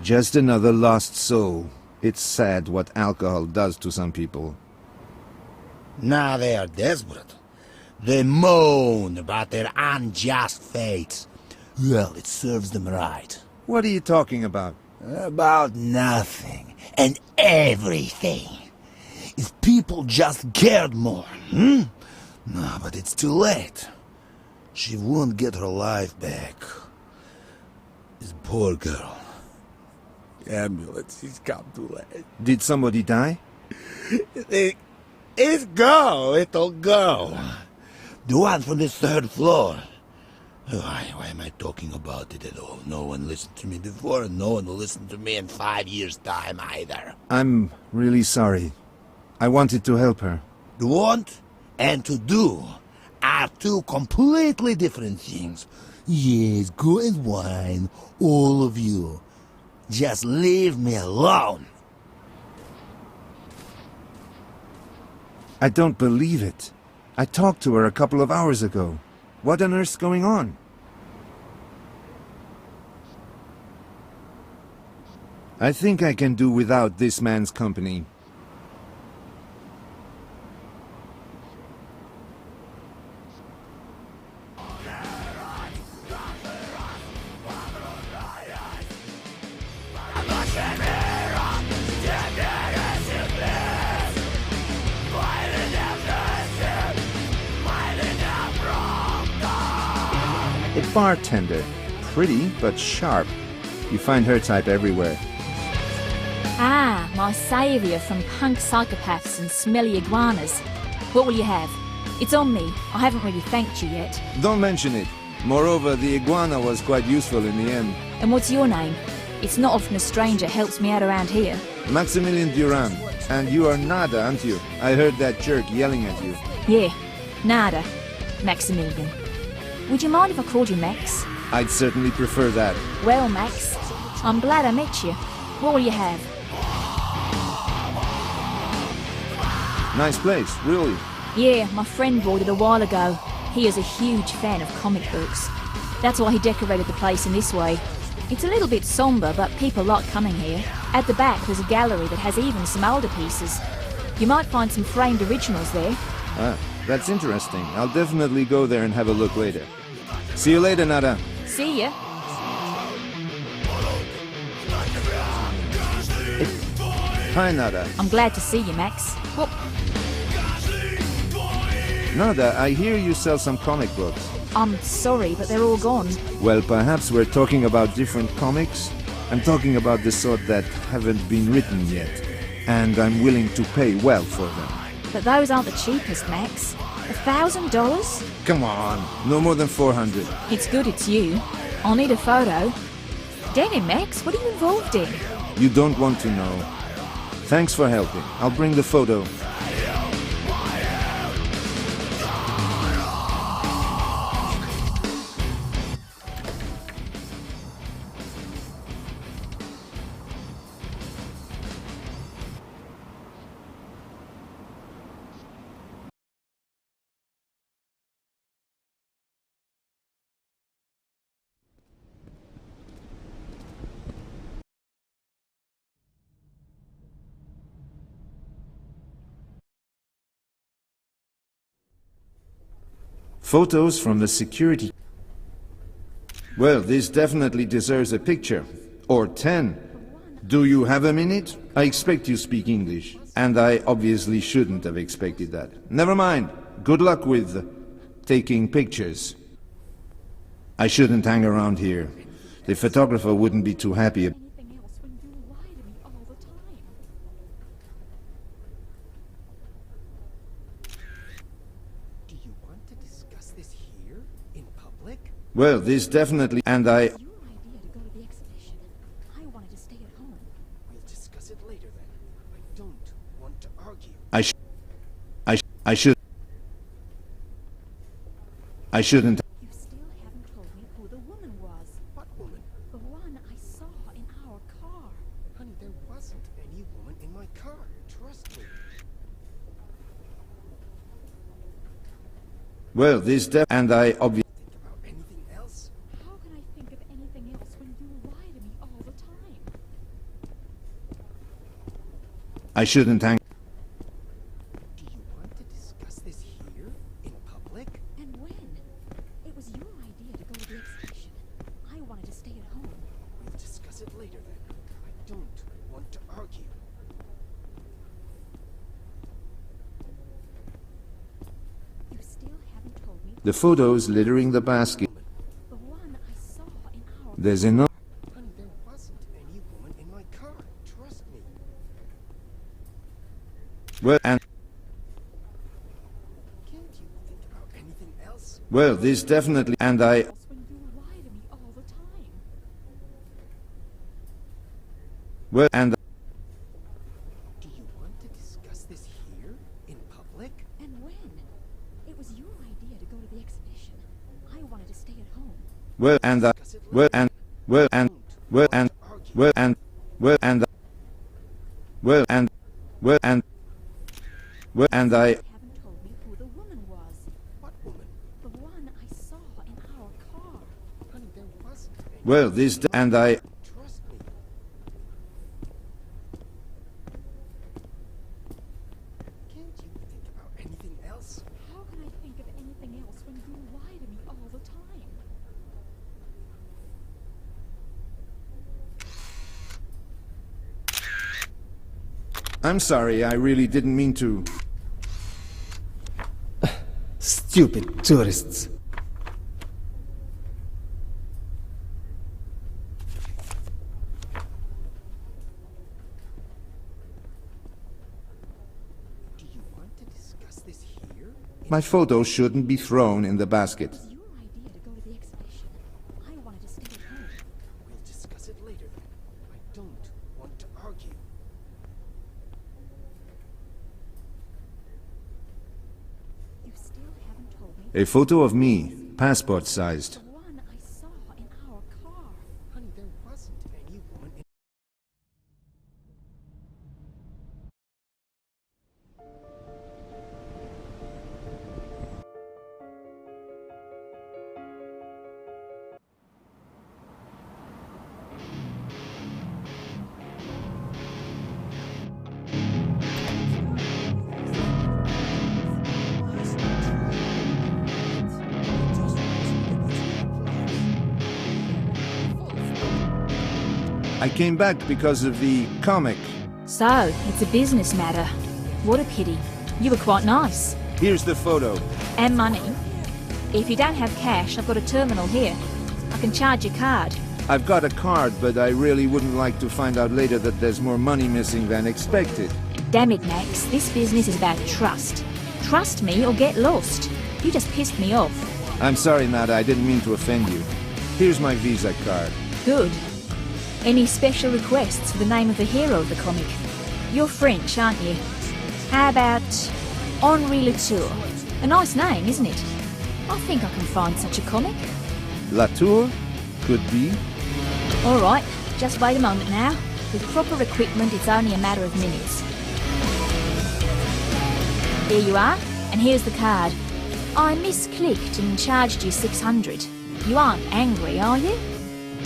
Just another lost soul. It's sad what alcohol does to some people. Now they are desperate. They moan about their unjust fates. Well, it serves them right. What are you talking about? About nothing and everything. If people just cared more, No, but it's too late. She won't get her life back. This poor girl. Ambulance, he's come too late. Did somebody die? It'll go. The one from the third floor. Why am I talking about it at all? No one listened to me before, and no one will listen to me in 5 years' time either. I'm really sorry. I wanted to help her. To want and to do are two completely different things. Yes, go and whine, all of you. Just leave me alone. I don't believe it. I talked to her a couple of hours ago. What on earth's going on? I think I can do without this man's company. A bartender. Pretty, but sharp. You find her type everywhere. Ah, my saviour from punk psychopaths and smelly iguanas. What will you have? It's on me. I haven't really thanked you yet. Don't mention it. Moreover, the iguana was quite useful in the end. And what's your name? It's not often a stranger helps me out around here. Maximilian Durand. And you are Nada, aren't you? I heard that jerk yelling at you. Yeah, Nada. Maximilian. Would you mind if I called you Max? I'd certainly prefer that. Well, Max, I'm glad I met you. What will you have? Nice place, really. Yeah, my friend bought it a while ago. He is a huge fan of comic books. That's why he decorated the place in this way. It's a little bit somber, but people like coming here. At the back, there's a gallery that has even some older pieces. You might find some framed originals there. Ah, that's interesting. I'll definitely go there and have a look later. See you later, Nada. See ya. Hi, Nada. I'm glad to see you, Max. Well, Nada, I hear you sell some comic books. I'm sorry, but they're all gone. Well, perhaps we're talking about different comics. I'm talking about the sort that haven't been written yet. And I'm willing to pay well for them. But those aren't the cheapest, Max. $1,000? Come on, no more than 400. It's good it's you. I'll need a photo. Damn it, Max, what are you involved in? You don't want to know. Thanks for helping. I'll bring the photo. Photos from the security. Well, this definitely deserves a picture. Or 10. Do you have a minute? I expect you speak English. And I obviously shouldn't have expected that. Never mind. Good luck with taking pictures. I shouldn't hang around here. The photographer wouldn't be too happy. Well, this definitely, and I... Your idea to go to the exhibition. I wanted to stay at home. We'll discuss it later then. I don't want to argue. I shouldn't. You still haven't told me who the woman was. What woman? The one I saw in our car. Honey, there wasn't any woman in my car. Trust me. Well, this and I obviously... Think about anything else? How can I think of anything else when you lie to me all the time? I shouldn't hang. Do you want to discuss this here? In public? And when? It was your idea to go to the exhibition. I wanted to stay at home. We'll discuss it later then. I don't want to argue. You still haven't told me The photos littering the basket. the one I saw in our... There's enough. Honey, there wasn't any woman in my car. Trust me. Well, and Can't you think about anything else? well, this definitely. And I. When you lie to me all the time. Well, and Do you want to discuss this here? In public? And when? It was your idea to go to the exhibition. I wanted to stay at home. well, and I. Well, and well, and well, and well, and well, and well, and well, and well, and I. You haven't told me who the woman was. What woman? The one I saw in our car. Honey, there wasn't any. Well, this and I. Trust me. Can't you think about anything else? How can I think of anything else when you lie to me all the time? I'm sorry. I really didn't mean to. Stupid tourists. Do you want to discuss this here? My photo shouldn't be thrown in the basket. It was your idea to go to the exhibition. I wanted to stay at home. We'll discuss it later then. I don't want to argue. You still haven't told me A photo of me, passport sized. the one I saw in our car. Honey, there wasn't any woman in... I came back because of the comic. So, it's a business matter. What a pity. You were quite nice. Here's the photo. And money. If you don't have cash, I've got a terminal here. I can charge your card. I've got a card, but I really wouldn't like to find out later that there's more money missing than expected. Damn it, Max. This business is about trust. Trust me or get lost. You just pissed me off. I'm sorry, Nada. I didn't mean to offend you. Here's my Visa card. Good. Any special requests for the name of the hero of the comic? You're French, aren't you? How about Henri Latour? A nice name, isn't it? I think I can find such a comic. Latour? Could be. All right, just wait a moment now. With proper equipment, it's only a matter of minutes. Here you are, and here's the card. I misclicked and charged you 600. You aren't angry, are you?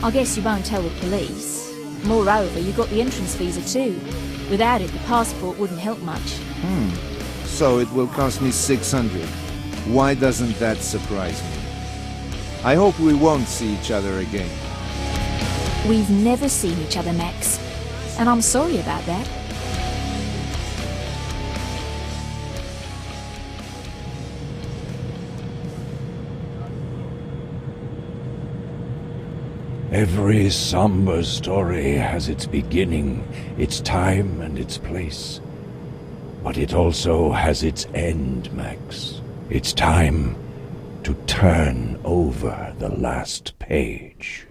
I guess you won't tell the police. Moreover, you got the entrance visa too. Without it, the passport wouldn't help much. So it will cost me 600. Why doesn't that surprise me? I hope we won't see each other again. We've never seen each other, Max. And I'm sorry about that. Every somber story has its beginning, its time, and its place. But it also has its end, Max. It's time to turn over the last page.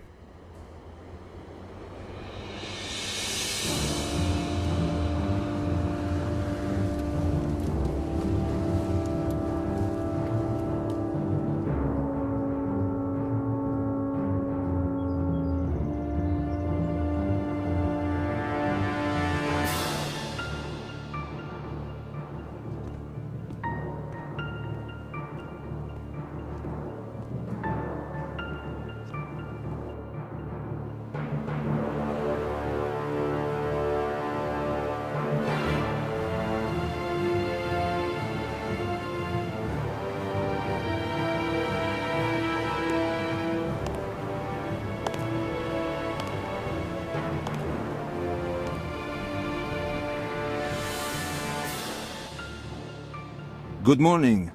Good morning.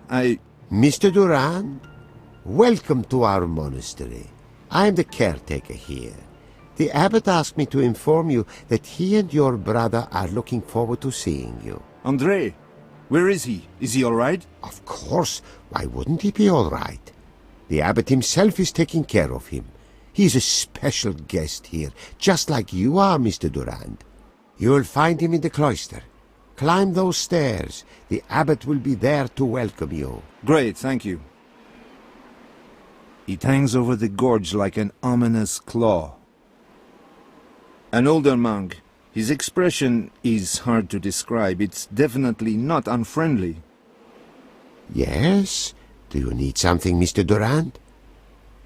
Mr. Durand, welcome to our monastery. I am the caretaker here. The abbot asked me to inform you that he and your brother are looking forward to seeing you. André, where is he? Is he all right? Of course, why wouldn't he be all right? The abbot himself is taking care of him. He is a special guest here, just like you are, Mr. Durand. You'll find him in the cloister. Climb those stairs. The abbot will be there to welcome you. Great, thank you. It hangs over the gorge like an ominous claw. An older monk. His expression is hard to describe. It's definitely not unfriendly. Yes? Do you need something, Mr. Durand?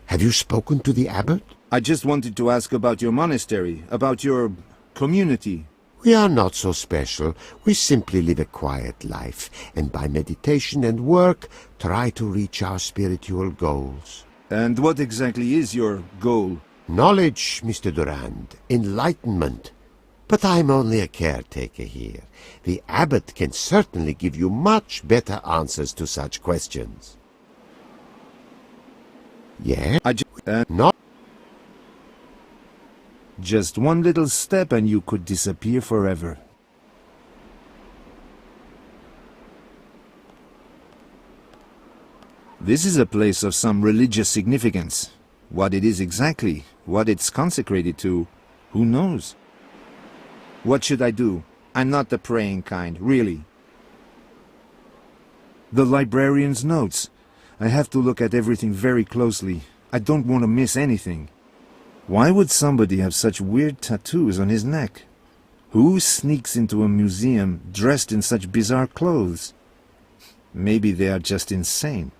Have you spoken to the abbot? I just wanted to ask about your monastery, about your community. We are not so special. We simply live a quiet life, and by meditation and work, try to reach our spiritual goals. And what exactly is your goal? Knowledge, Mr. Durand. Enlightenment. But I'm only a caretaker here. The abbot can certainly give you much better answers to such questions. Yeah? Not. Just one little step and you could disappear forever. This is a place of some religious significance. What it is exactly, what it's consecrated to, who knows? What should I do? I'm not the praying kind, really. The librarian's notes. I have to look at everything very closely. I don't want to miss anything. Why would somebody have such weird tattoos on his neck? Who sneaks into a museum dressed in such bizarre clothes? Maybe they are just insane.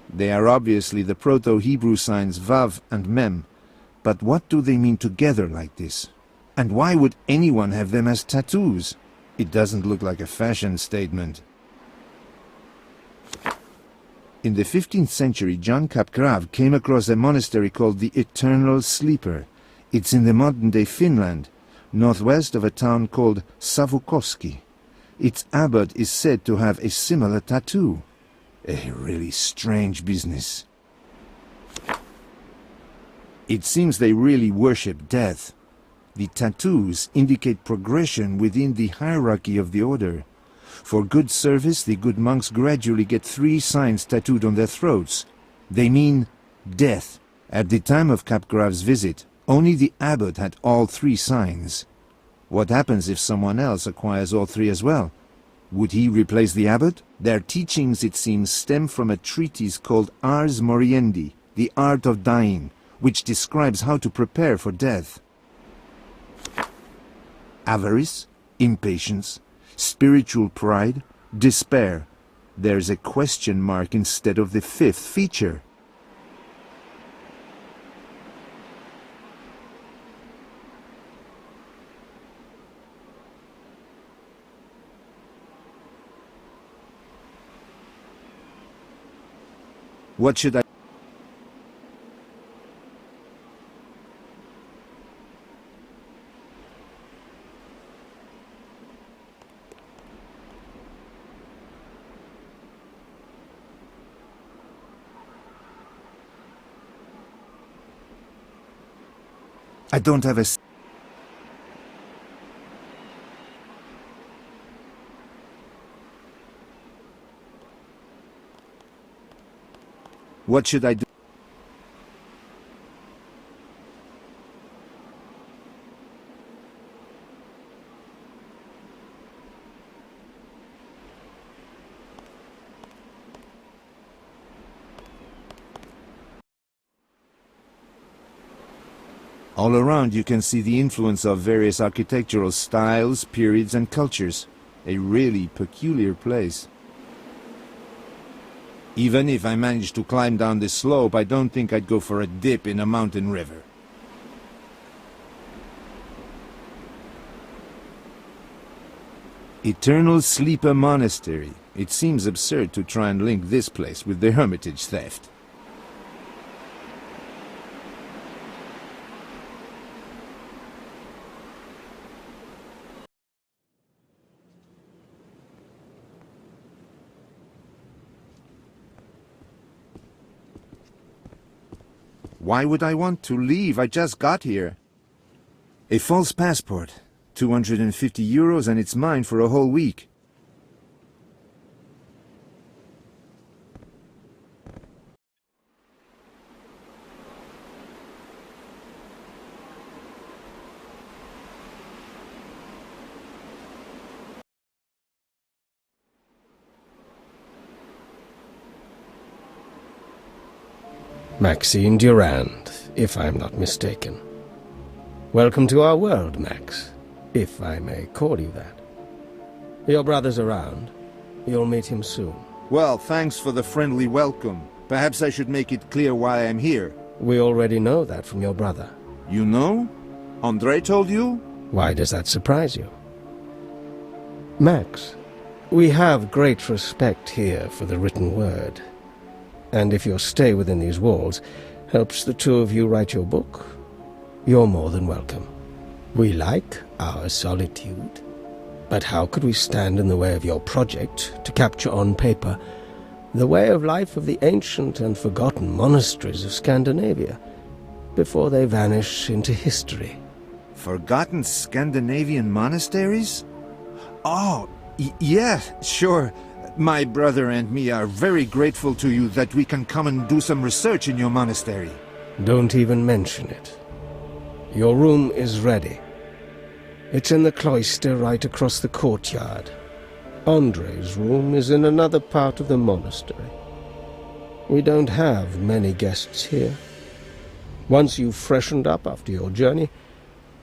They are obviously the Proto-Hebrew signs Vav and Mem, but what do they mean together like this? And why would anyone have them as tattoos? It doesn't look like a fashion statement. In the 15th century, John Capgrave came across a monastery called the Eternal Sleeper. It's in the modern-day Finland, northwest of a town called Savukoski. Its abbot is said to have a similar tattoo. A really strange business. It seems they really worship death. The tattoos indicate progression within the hierarchy of the order. For good service, the good monks gradually get 3 signs tattooed on their throats. They mean death. At the time of Capgrave's visit, only the abbot had all 3 signs. What happens if someone else acquires all 3 as well? Would he replace the abbot? Their teachings, it seems, stem from a treatise called Ars Moriendi, the art of dying, which describes how to prepare for death. Avarice, impatience, spiritual pride, despair. There's a question mark instead of the 5th feature. What should I... I don't have a... What should I do? All around you can see the influence of various architectural styles, periods and cultures. A really peculiar place. Even if I managed to climb down this slope, I don't think I'd go for a dip in a mountain river. Eternal Sleeper Monastery. It seems absurd to try and link this place with the Hermitage theft. Why would I want to leave? I just got here. A false passport. 250 euros and it's mine for a whole week. Maxine Durand, if I'm not mistaken. Welcome to our world, Max, if I may call you that. Your brother's around. You'll meet him soon. Well, thanks for the friendly welcome. Perhaps I should make it clear why I'm here. We already know that from your brother. You know? Andrei told you? Why does that surprise you? Max, we have great respect here for the written word. And if your stay within these walls helps the two of you write your book, you're more than welcome. We like our solitude, but how could we stand in the way of your project to capture on paper the way of life of the ancient and forgotten monasteries of Scandinavia before they vanish into history? Forgotten Scandinavian monasteries? Oh, yeah, sure. My brother and me are very grateful to you that we can come and do some research in your monastery. Don't even mention it. Your room is ready. It's in the cloister right across the courtyard. Andrei's room is in another part of the monastery. We don't have many guests here. Once you've freshened up after your journey,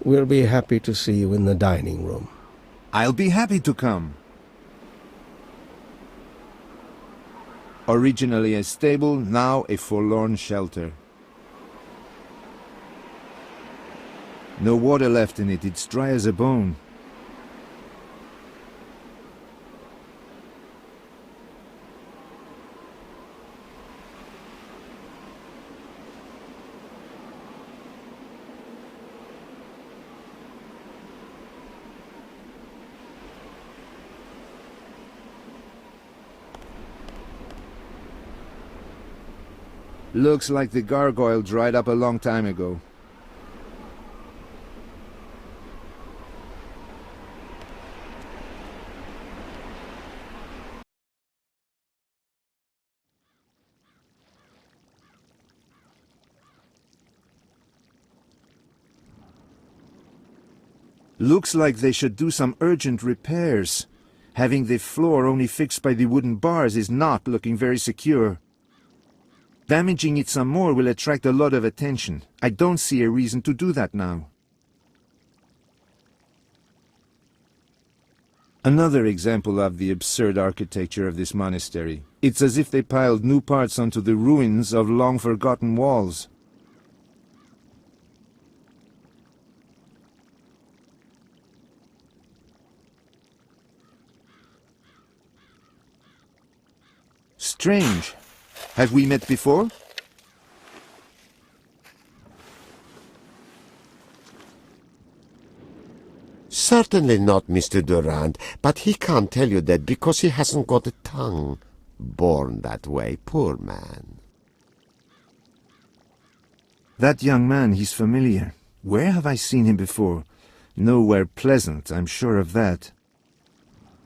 we'll be happy to see you in the dining room. I'll be happy to come. Originally a stable, now a forlorn shelter. No water left in it, it's dry as a bone. Looks like the gargoyle dried up a long time ago. Looks like they should do some urgent repairs. Having the floor only fixed by the wooden bars is not looking very secure. Damaging it some more will attract a lot of attention. I don't see a reason to do that now. Another example of the absurd architecture of this monastery. It's as if they piled new parts onto the ruins of long-forgotten walls. Strange. Have we met before? Certainly not, Mr. Durand, but he can't tell you that because he hasn't got a tongue. Born that way, poor man. That young man, he's familiar. Where have I seen him before? Nowhere pleasant, I'm sure of that.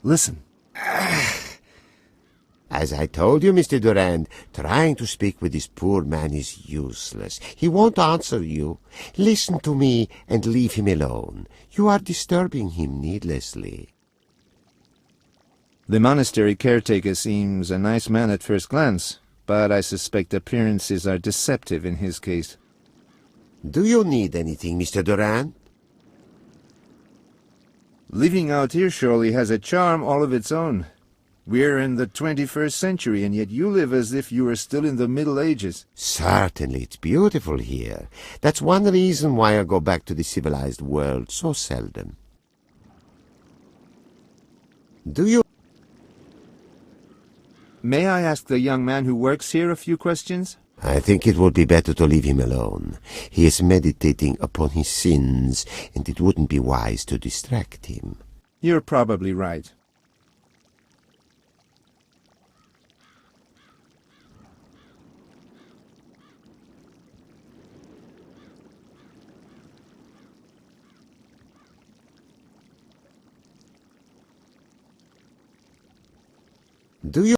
Listen. As I told you, Mr. Durand, trying to speak with this poor man is useless. He won't answer you. Listen to me and leave him alone. You are disturbing him needlessly. The monastery caretaker seems a nice man at first glance, but I suspect appearances are deceptive in his case. Do you need anything, Mr. Durand? Living out here surely has a charm all of its own. We're in the 21st century, and yet you live as if you were still in the Middle Ages. Certainly, it's beautiful here. That's one reason why I go back to the civilized world so seldom. Do you... May I ask the young man who works here a few questions? I think it would be better to leave him alone. He is meditating upon his sins, and it wouldn't be wise to distract him. You're probably right. Do you?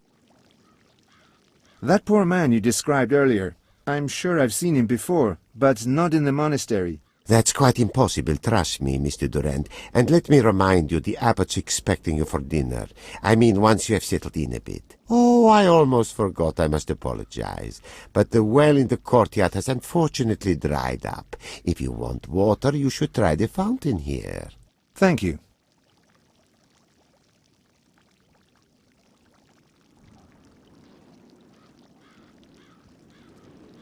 That poor man you described earlier. I'm sure I've seen him before, but not in the monastery. That's quite impossible, trust me, Mr. Durand. And let me remind you, the abbot's expecting you for dinner. I mean, once you have settled in a bit. Oh, I almost forgot, I must apologize. But the well in the courtyard has unfortunately dried up. If you want water, you should try the fountain here. Thank you.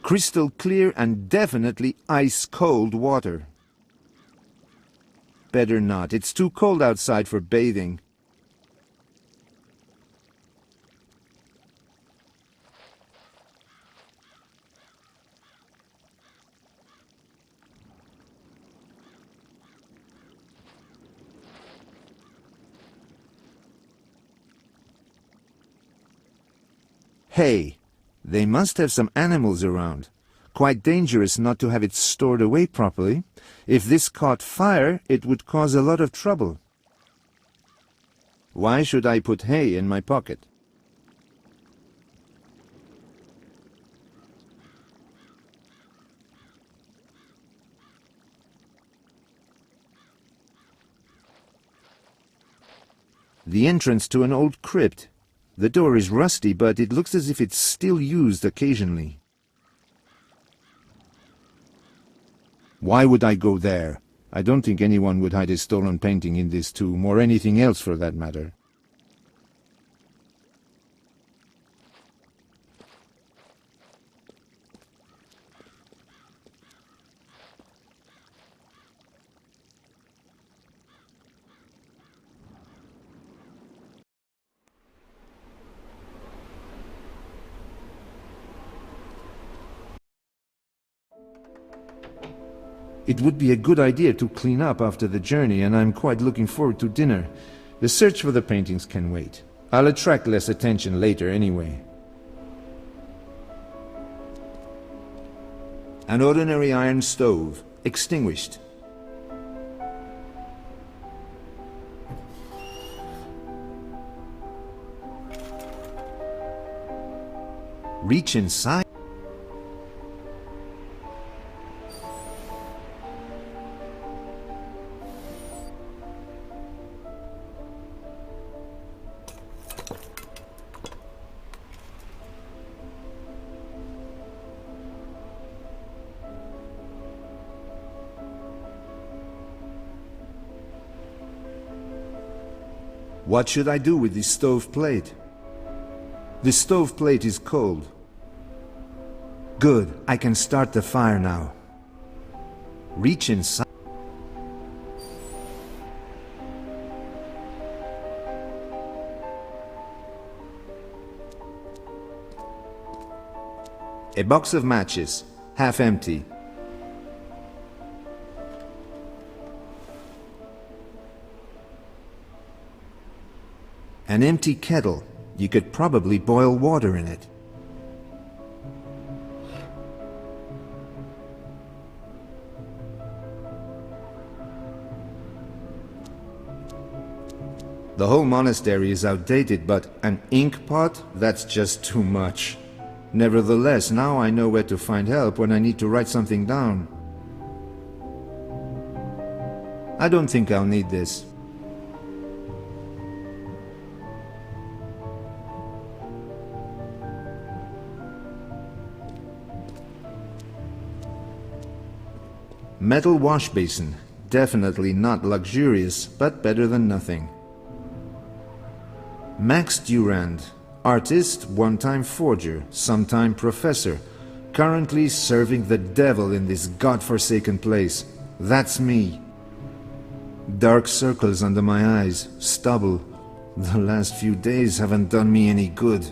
Crystal clear and definitely ice-cold water. Better not. It's too cold outside for bathing. Hey. They must have some animals around. Quite dangerous not to have it stored away properly. If this caught fire, it would cause a lot of trouble. Why should I put hay in my pocket? The entrance to an old crypt. The door is rusty, but it looks as if it's still used occasionally. Why would I go there? I don't think anyone would hide a stolen painting in this tomb, or anything else for that matter. It would be a good idea to clean up after the journey, and I'm quite looking forward to dinner. The search for the paintings can wait. I'll attract less attention later anyway. An ordinary iron stove, extinguished. Reach inside. What should I do with this stove plate? The stove plate is cold. Good, I can start the fire now. Reach inside. A box of matches, half empty. An empty kettle. You could probably boil water in it. The whole monastery is outdated, but an ink pot? That's just too much. Nevertheless, now I know where to find help when I need to write something down. I don't think I'll need this. Metal wash basin. Definitely not luxurious, but better than nothing. Max Durand. Artist, one-time forger, sometime professor. Currently serving the devil in this godforsaken place. That's me. Dark circles under my eyes, stubble. The last few days haven't done me any good.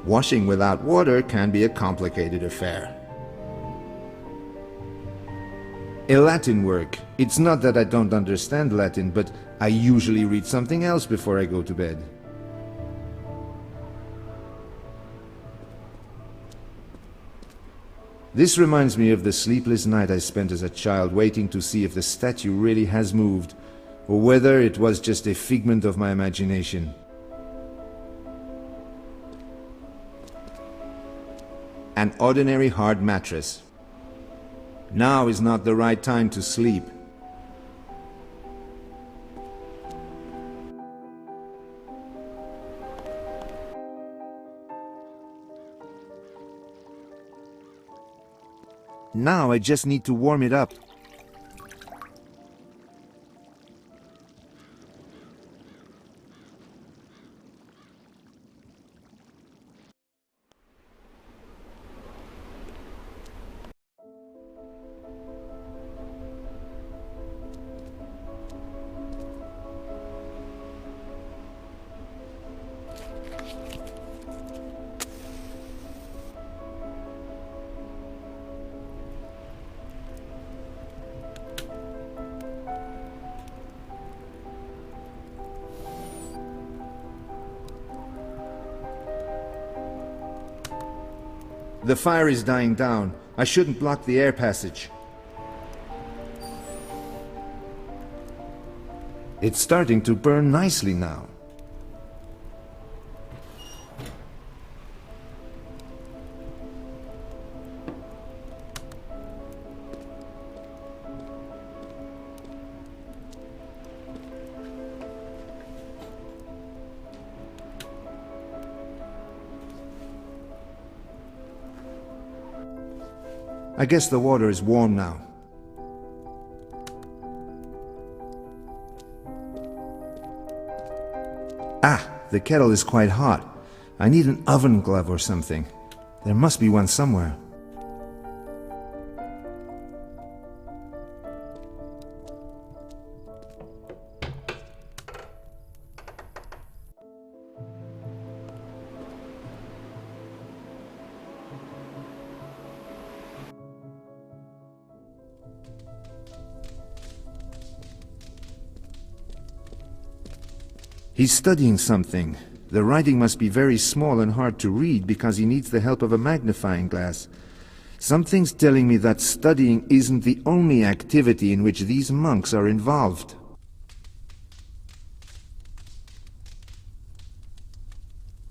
Washing without water can be a complicated affair. A Latin work. It's not that I don't understand Latin, but I usually read something else before I go to bed. This reminds me of the sleepless night I spent as a child waiting to see if the statue really has moved. or whether it was just a figment of my imagination. An ordinary hard mattress. Now is not the right time to sleep. Now I just need to warm it up. The fire is dying down. I shouldn't block the air passage. It's starting to burn nicely now. I guess the water is warm now. Ah, the kettle is quite hot. I need an oven glove or something. There must be one somewhere. He's studying something. The writing must be very small and hard to read because he needs the help of a magnifying glass. Something's telling me that studying isn't the only activity in which these monks are involved.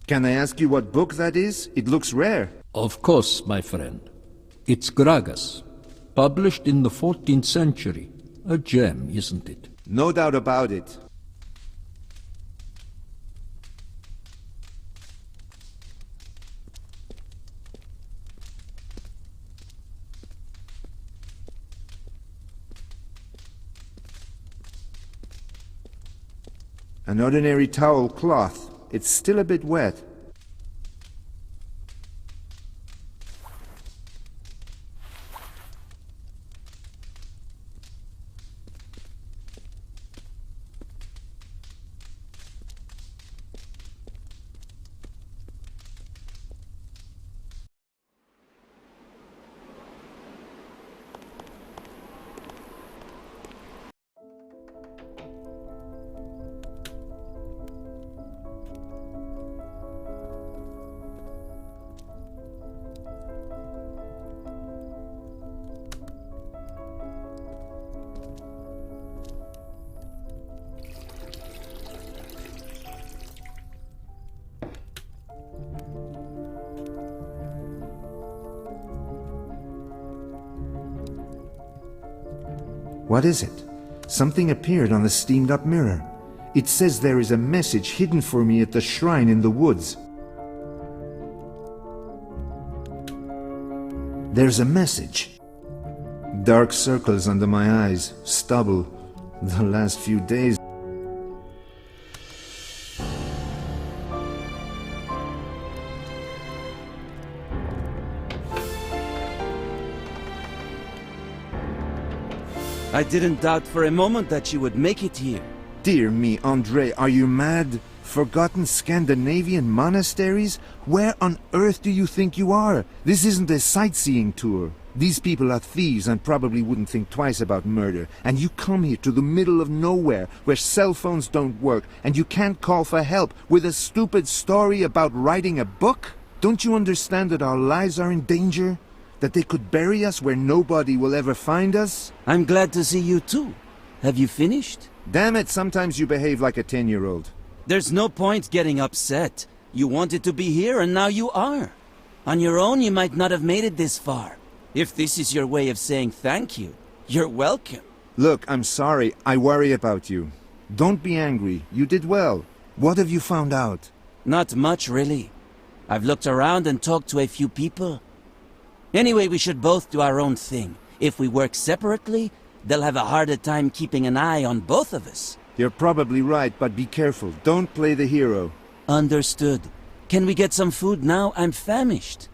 Can I ask you what book that is? It looks rare. Of course, my friend. It's Gragas, published in the 14th century. A gem, isn't it? No doubt about it. An ordinary towel cloth. It's still a bit wet. What is it? Something appeared on the steamed-up mirror. It says there is a message hidden for me at the shrine in the woods. There's a message. Dark circles under my eyes, stubble. The last few days. I didn't doubt for a moment that you would make it here. Dear me, Andre, are you mad? Forgotten Scandinavian monasteries? Where on earth do you think you are? This isn't a sightseeing tour. These people are thieves and probably wouldn't think twice about murder. And you come here to the middle of nowhere, where cell phones don't work, and you can't call for help with a stupid story about writing a book? Don't you understand that our lives are in danger? That they could bury us where nobody will ever find us? I'm glad to see you too. Have you finished? Damn it, sometimes you behave like a 10-year-old. There's no point getting upset. You wanted to be here and now you are. On your own, you might not have made it this far. If this is your way of saying thank you, you're welcome. Look, I'm sorry. I worry about you. Don't be angry. You did well. What have you found out? Not much, really. I've looked around and talked to a few people. Anyway, we should both do our own thing. If we work separately, they'll have a harder time keeping an eye on both of us. You're probably right, but be careful. Don't play the hero. Understood. Can we get some food now? I'm famished.